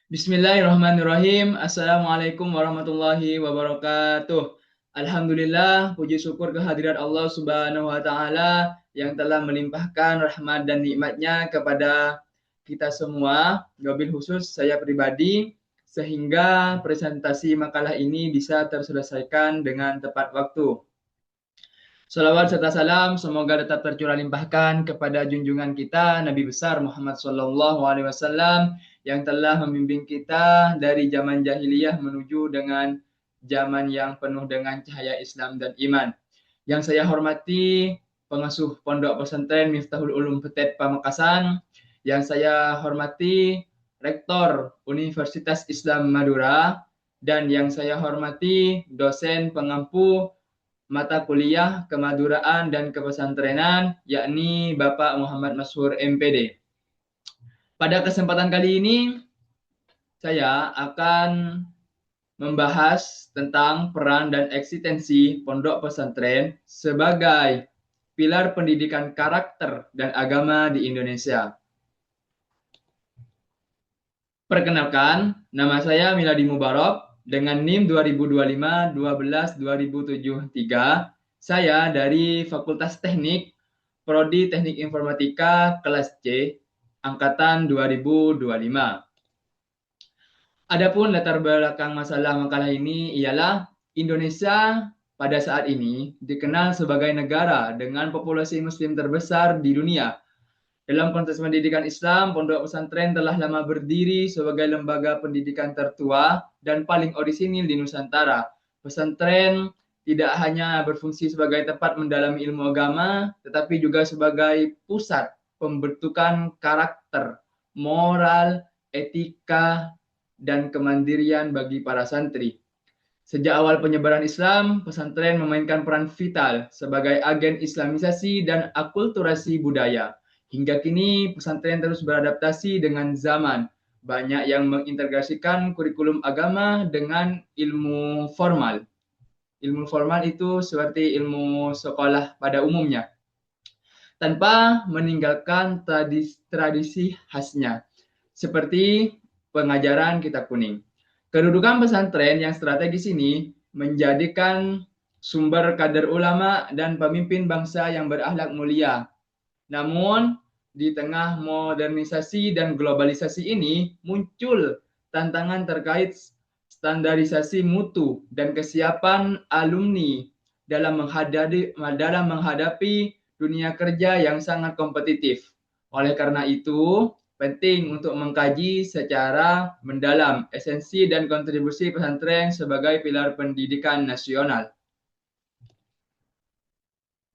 Bismillahirrahmanirrahim. Assalamualaikum warahmatullahi wabarakatuh. Alhamdulillah, puji syukur kehadirat Allah Subhanahu wa Ta'ala yang telah melimpahkan rahmat dan nikmatnya kepada kita semua, wabil khusus saya pribadi, sehingga presentasi makalah ini bisa terselesaikan dengan tepat waktu. Salawat serta salam semoga tetap tercurah limpahkan kepada junjungan kita Nabi besar Muhammad Sallallahu Alaihi Wasallam yang telah membimbing kita dari zaman jahiliyah menuju dengan zaman yang penuh dengan cahaya Islam dan iman. Yang saya hormati pengasuh Pondok Pesantren Miftahul Ulum Petet Pamekasan, yang saya hormati Rektor Universitas Islam Madura, dan yang saya hormati dosen pengampu mata kuliah kemaduraan dan kepesantrenan, yakni Bapak Muhammad Masyhur MPD. Pada kesempatan kali ini, saya akan membahas tentang peran dan eksistensi pondok pesantren sebagai pilar pendidikan karakter dan agama di Indonesia. Perkenalkan, nama saya Miladi Mubarok dengan NIM 2025-12-2073. Saya dari Fakultas Teknik, Prodi Teknik Informatika kelas C, angkatan 2025. Adapun latar belakang masalah makalah ini ialah Indonesia pada saat ini dikenal sebagai negara dengan populasi muslim terbesar di dunia. Dalam konteks pendidikan Islam, pondok pesantren telah lama berdiri sebagai lembaga pendidikan tertua dan paling orisinil di Nusantara. Pesantren tidak hanya berfungsi sebagai tempat mendalami ilmu agama, tetapi juga sebagai pusat pembentukan karakter, moral, etika, dan kemandirian bagi para santri. Sejak awal penyebaran Islam, pesantren memainkan peran vital sebagai agen islamisasi dan akulturasi budaya. Hingga kini, pesantren terus beradaptasi dengan zaman. Banyak yang mengintegrasikan kurikulum agama dengan ilmu formal. Ilmu formal itu seperti ilmu sekolah pada umumnya, tanpa meninggalkan tradisi khasnya, seperti pengajaran kitab kuning. Kedudukan pesantren yang strategis ini menjadikan sumber kader ulama dan pemimpin bangsa yang berakhlak mulia. Namun, di tengah modernisasi dan globalisasi ini muncul tantangan terkait standarisasi mutu dan kesiapan alumni dalam menghadapi dunia kerja yang sangat kompetitif. Oleh karena itu, penting untuk mengkaji secara mendalam esensi dan kontribusi pesantren sebagai pilar pendidikan nasional.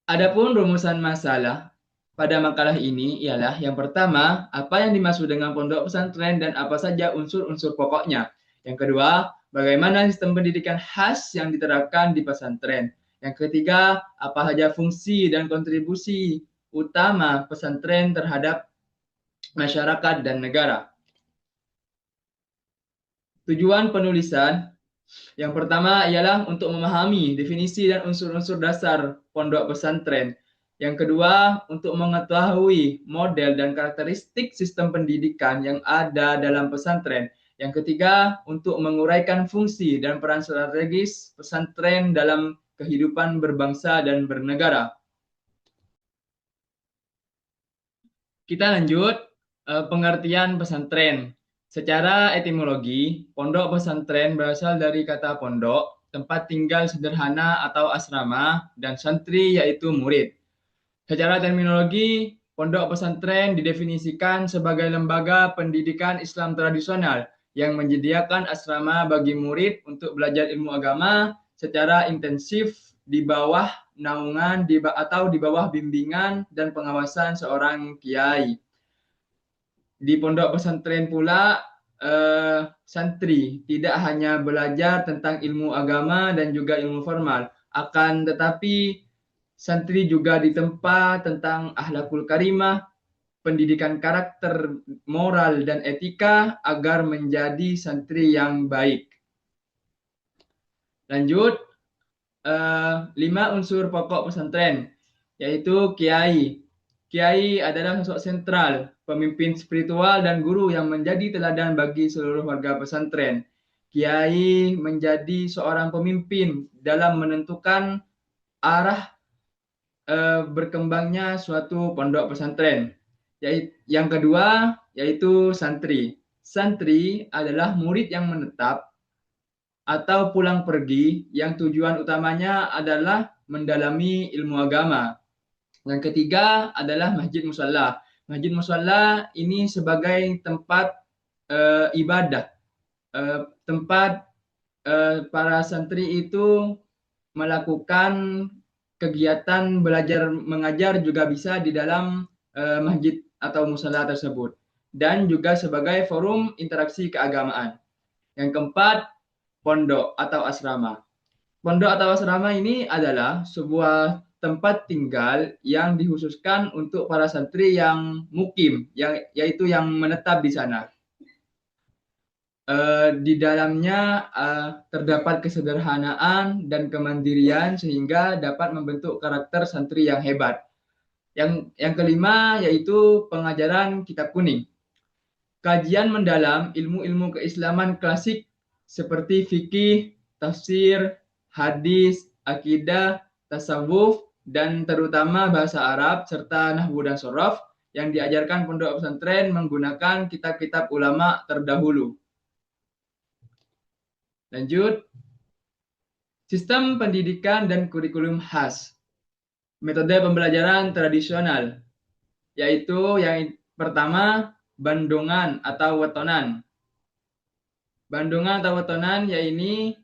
Adapun rumusan masalah pada makalah ini ialah yang pertama, apa yang dimaksud dengan pondok pesantren dan apa saja unsur-unsur pokoknya. Yang kedua, bagaimana sistem pendidikan khas yang diterapkan di pesantren. Yang ketiga, apa saja fungsi dan kontribusi utama pesantren terhadap masyarakat dan negara. Tujuan penulisan yang pertama ialah untuk memahami definisi dan unsur-unsur dasar pondok pesantren. Yang kedua, untuk mengetahui model dan karakteristik sistem pendidikan yang ada dalam pesantren. Yang ketiga, untuk menguraikan fungsi dan peran strategis pesantren dalam kehidupan berbangsa dan bernegara. Kita lanjut pengertian pesantren. Secara etimologi, pondok pesantren berasal dari kata pondok, tempat tinggal sederhana atau asrama, dan santri yaitu murid. Secara terminologi, pondok pesantren didefinisikan sebagai lembaga pendidikan Islam tradisional yang menyediakan asrama bagi murid untuk belajar ilmu agama secara intensif di bawah naungan atau di bawah bimbingan dan pengawasan seorang kiai. Di pondok pesantren pula santri tidak hanya belajar tentang ilmu agama dan juga ilmu formal, akan tetapi santri juga ditempa tentang akhlakul karimah, pendidikan karakter, moral, dan etika agar menjadi santri yang baik. Lanjut, 5 unsur pokok pesantren, yaitu kiai. Kiai adalah sosok sentral, pemimpin spiritual dan guru yang menjadi teladan bagi seluruh warga pesantren. Kiai menjadi seorang pemimpin dalam menentukan arah berkembangnya suatu pondok pesantren. Yang kedua yaitu santri. Santri adalah murid yang menetap atau pulang pergi yang tujuan utamanya adalah mendalami ilmu agama. Yang ketiga adalah masjid musalla. Masjid musalla ini sebagai tempat ibadah, tempat para santri itu melakukan kegiatan belajar mengajar juga bisa di dalam masjid atau musala tersebut, dan juga sebagai forum interaksi keagamaan. Yang keempat, pondok atau asrama. Pondok atau asrama ini adalah sebuah tempat tinggal yang dikhususkan untuk para santri yang mukim, yaitu yang menetap di sana. Di dalamnya terdapat kesederhanaan dan kemandirian sehingga dapat membentuk karakter santri yang hebat. Yang kelima yaitu pengajaran kitab kuning. Kajian mendalam ilmu-ilmu keislaman klasik seperti fikih, tafsir, hadis, akidah, tasawuf, dan terutama bahasa Arab serta nahwu dan sorof yang diajarkan pondok pesantren menggunakan kitab-kitab ulama terdahulu. Lanjut, sistem pendidikan dan kurikulum khas. Metode pembelajaran tradisional, yaitu yang pertama, bandungan atau wetonan. Bandungan atau wetonan, yaitu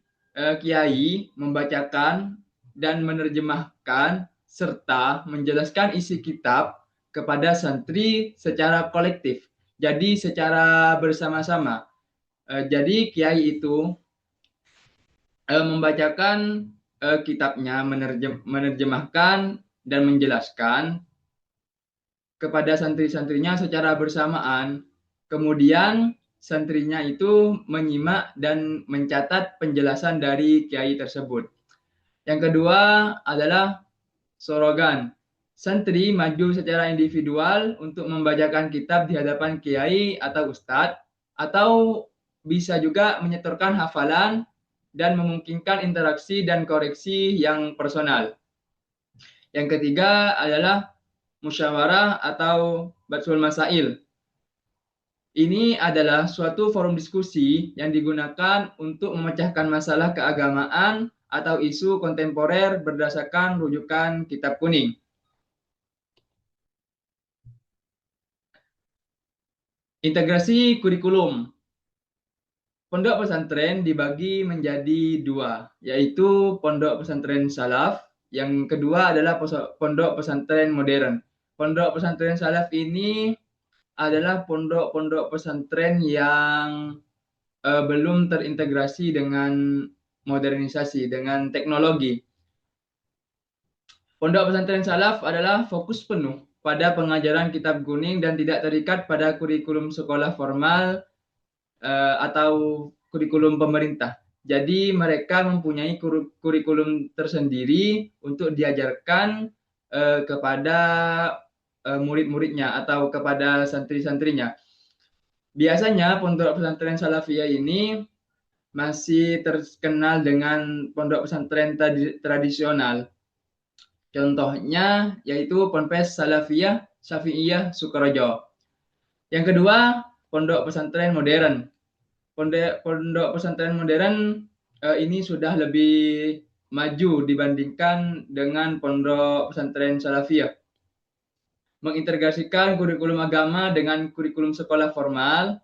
kiai membacakan dan menerjemahkan serta menjelaskan isi kitab kepada santri secara kolektif. Jadi secara bersama-sama. Jadi kiai itu membacakan kitabnya, menerjemahkan dan menjelaskan kepada santri-santrinya secara bersamaan. Kemudian santrinya itu menyimak dan mencatat penjelasan dari kiai tersebut. Yang kedua adalah sorogan. Santri maju secara individual untuk membacakan kitab di hadapan kiai atau ustadz, atau bisa juga menyetorkan hafalan dan memungkinkan interaksi dan koreksi yang personal. Yang ketiga adalah musyawarah atau batsul masail. Ini adalah suatu forum diskusi yang digunakan untuk memecahkan masalah keagamaan atau isu kontemporer berdasarkan rujukan kitab kuning. Integrasi kurikulum. Pondok pesantren dibagi menjadi dua, yaitu pondok pesantren salaf, yang kedua adalah pondok pesantren modern. Pondok pesantren salaf ini adalah pondok-pondok pesantren yang belum terintegrasi dengan modernisasi, dengan teknologi. Pondok pesantren salaf adalah fokus penuh pada pengajaran kitab kuning dan tidak terikat pada kurikulum sekolah formal atau kurikulum pemerintah. Jadi mereka mempunyai kurikulum tersendiri untuk diajarkan kepada murid-muridnya atau kepada santri-santrinya. Biasanya pondok pesantren Salafiyah ini masih terkenal dengan pondok pesantren tradisional. Contohnya yaitu Ponpes Salafiyah Syafi'iyah Sukorejo. Yang kedua, pondok pesantren modern. Pondok pesantren modern ini sudah lebih maju dibandingkan dengan pondok pesantren Salafiyah. Mengintegrasikan kurikulum agama dengan kurikulum sekolah formal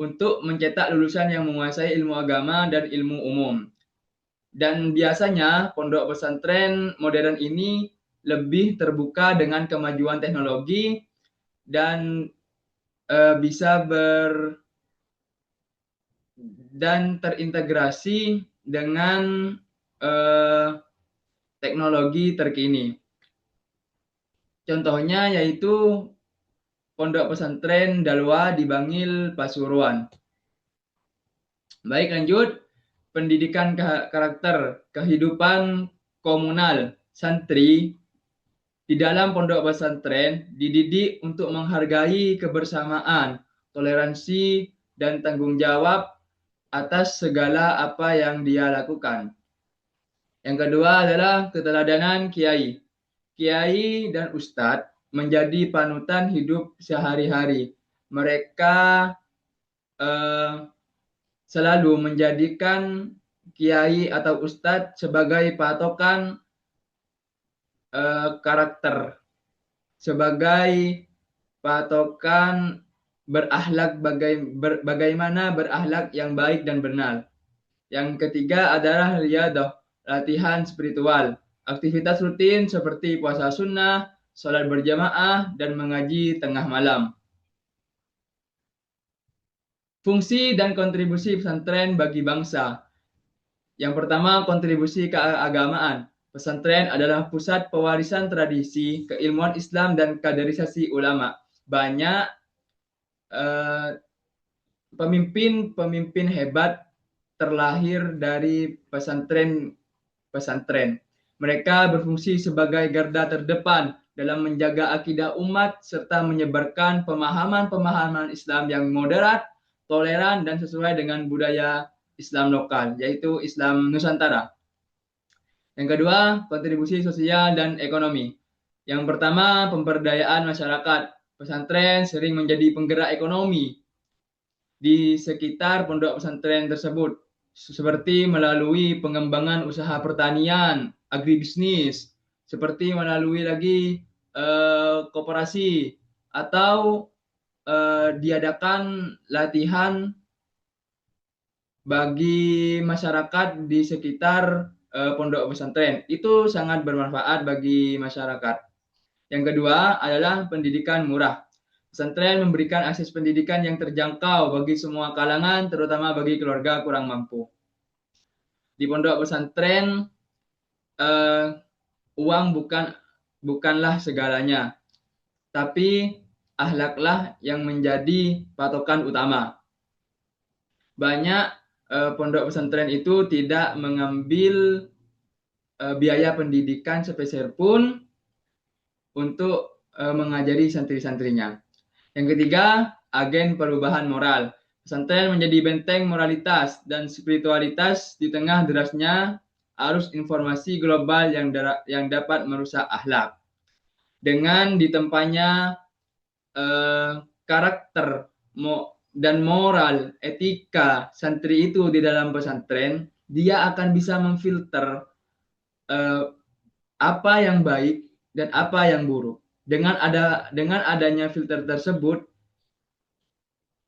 untuk mencetak lulusan yang menguasai ilmu agama dan ilmu umum. Dan biasanya pondok pesantren modern ini lebih terbuka dengan kemajuan teknologi dan bisa dan terintegrasi dengan teknologi terkini. Contohnya yaitu Pondok Pesantren Dalwa di Bangil, Pasuruan. Baik, lanjut. Pendidikan karakter, kehidupan komunal, santri Di dalam pondok pesantren dididik untuk menghargai kebersamaan, toleransi, dan tanggung jawab atas segala apa yang dia lakukan. Yang kedua adalah keteladanan kiai. Kiai dan ustadz menjadi panutan hidup sehari-hari. Mereka eh, selalu menjadikan kiai atau ustadz sebagai patokan karakter, sebagai patokan bagaimana berakhlak yang baik dan benar. Yang ketiga adalah riyadah, latihan spiritual. Aktivitas rutin seperti puasa sunnah, sholat berjamaah, dan mengaji tengah malam. Fungsi dan kontribusi pesantren bagi bangsa. Yang pertama, kontribusi keagamaan. Pesantren adalah pusat pewarisan tradisi, keilmuan Islam, dan kaderisasi ulama. Banyak pemimpin-pemimpin hebat terlahir dari pesantren. Mereka berfungsi sebagai garda terdepan dalam menjaga akidah umat serta menyebarkan pemahaman-pemahaman Islam yang moderat, toleran, dan sesuai dengan budaya Islam lokal, yaitu Islam Nusantara. Yang kedua, kontribusi sosial dan ekonomi. Yang pertama, pemberdayaan masyarakat. Pesantren sering menjadi penggerak ekonomi di sekitar pondok pesantren tersebut, seperti melalui pengembangan usaha pertanian, agribisnis, seperti melalui lagi koperasi, atau diadakan latihan bagi masyarakat di sekitar pondok pesantren. Itu sangat bermanfaat bagi masyarakat. Yang kedua adalah pendidikan murah. Pesantren memberikan akses pendidikan yang terjangkau bagi semua kalangan, terutama bagi keluarga kurang mampu. Di pondok pesantren, uang bukanlah segalanya, tapi akhlaklah yang menjadi patokan utama. Banyak pondok pesantren itu tidak mengambil biaya pendidikan sepeser pun untuk mengajari santri-santrinya. Yang ketiga, agen perubahan moral. Pesantren menjadi benteng moralitas dan spiritualitas di tengah derasnya arus informasi global yang dapat merusak akhlak. Dengan ditempanya karakter dan moral, etika santri itu di dalam pesantren, dia akan bisa memfilter apa yang baik dan apa yang buruk. Dengan adanya filter tersebut,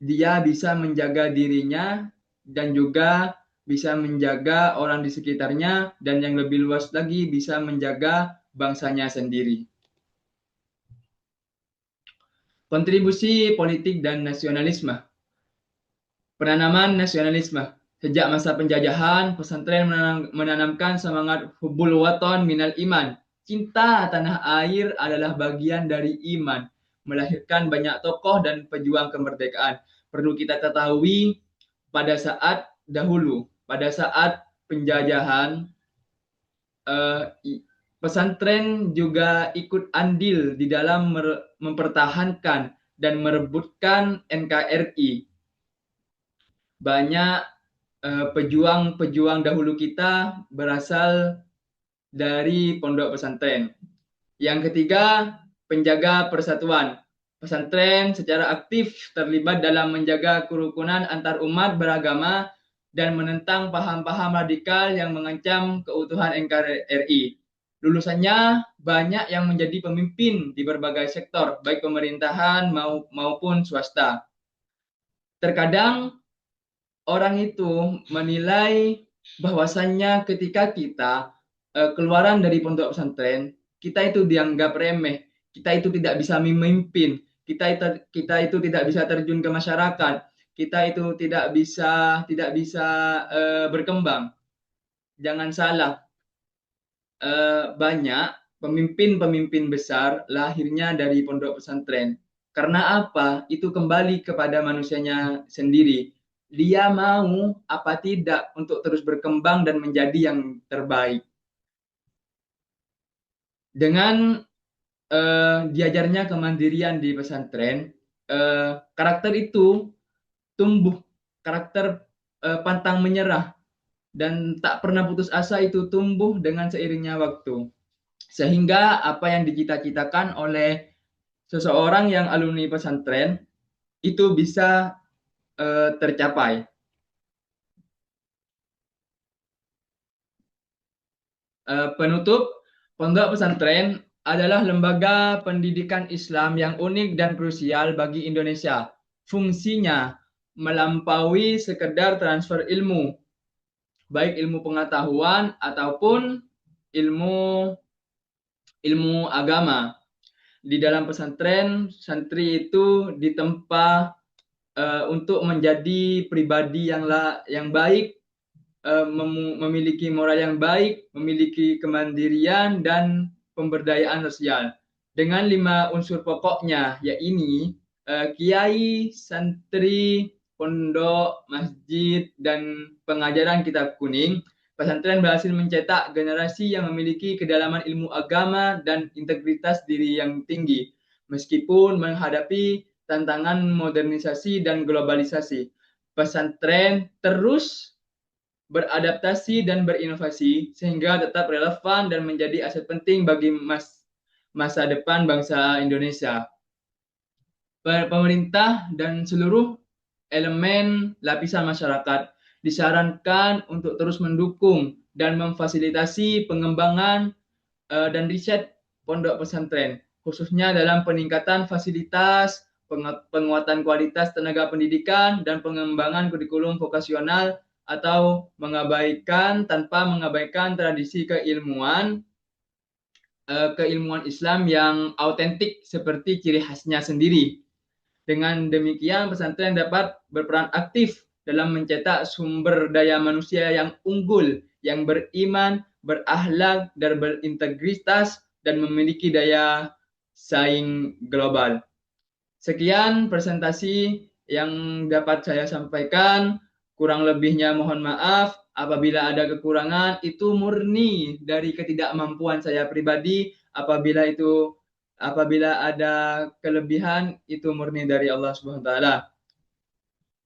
dia bisa menjaga dirinya dan juga bisa menjaga orang di sekitarnya, dan yang lebih luas lagi bisa menjaga bangsanya sendiri. Kontribusi politik dan nasionalisme. Penanaman nasionalisme. Sejak masa penjajahan, pesantren menanamkan semangat hubbul waton minal iman. Cinta tanah air adalah bagian dari iman, melahirkan banyak tokoh dan pejuang kemerdekaan. Perlu kita ketahui, pada saat dahulu, pada saat penjajahan, pesantren juga ikut andil di dalam mempertahankan dan merebutkan NKRI. Banyak pejuang-pejuang dahulu kita berasal dari pondok pesantren. Yang ketiga, penjaga persatuan. Pesantren secara aktif terlibat dalam menjaga kerukunan antar umat beragama dan menentang paham-paham radikal yang mengancam keutuhan NKRI. Lulusannya banyak yang menjadi pemimpin di berbagai sektor, baik pemerintahan maupun swasta. Terkadang orang itu menilai bahwasannya ketika kita keluaran dari pondok pesantren, kita itu dianggap remeh, kita itu tidak bisa memimpin, kita itu tidak bisa terjun ke masyarakat, kita itu tidak bisa berkembang. Jangan salah, banyak pemimpin-pemimpin besar lahirnya dari pondok pesantren. Karena apa? Itu kembali kepada manusianya sendiri. Dia mau apa tidak untuk terus berkembang dan menjadi yang terbaik. Dengan diajarnya kemandirian di pesantren, karakter itu tumbuh, karakter pantang menyerah dan tak pernah putus asa itu tumbuh dengan seiringnya waktu. Sehingga apa yang dicita-citakan oleh seseorang yang alumni pesantren itu bisa tercapai. Penutup, Pondok Pesantren adalah lembaga pendidikan Islam yang unik dan krusial bagi Indonesia. Fungsinya melampaui sekedar transfer ilmu, baik ilmu pengetahuan ataupun ilmu ilmu agama. Di dalam pesantren, santri itu ditempa untuk menjadi pribadi yang baik, memiliki moral yang baik, memiliki kemandirian dan pemberdayaan sosial. Dengan 5 unsur pokoknya, yaitu kiai, santri, pondok, masjid, dan pengajaran kitab kuning, pesantren berhasil mencetak generasi yang memiliki kedalaman ilmu agama dan integritas diri yang tinggi, meskipun menghadapi tantangan modernisasi dan globalisasi. Pesantren terus beradaptasi dan berinovasi sehingga tetap relevan dan menjadi aset penting bagi masa depan bangsa Indonesia. Pemerintah dan seluruh elemen lapisan masyarakat disarankan untuk terus mendukung dan memfasilitasi pengembangan dan riset pondok pesantren, khususnya dalam peningkatan fasilitas, penguatan kualitas tenaga pendidikan, dan pengembangan kurikulum vokasional atau tanpa mengabaikan tradisi keilmuan Islam yang autentik seperti ciri khasnya sendiri. Dengan demikian, pesantren dapat berperan aktif dalam mencetak sumber daya manusia yang unggul, yang beriman, berakhlak, dan berintegritas, dan memiliki daya saing global. Sekian presentasi yang dapat saya sampaikan. Kurang lebihnya mohon maaf. Apabila ada kekurangan, itu murni dari ketidakmampuan saya pribadi. Apabila ada kelebihan, itu murni dari Allah Subhanahu wa taala.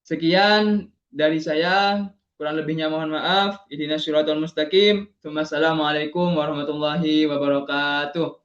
Sekian dari saya, kurang lebihnya mohon maaf. Ihdinas siratal mustaqim. Wassalamualaikum warahmatullahi wabarakatuh.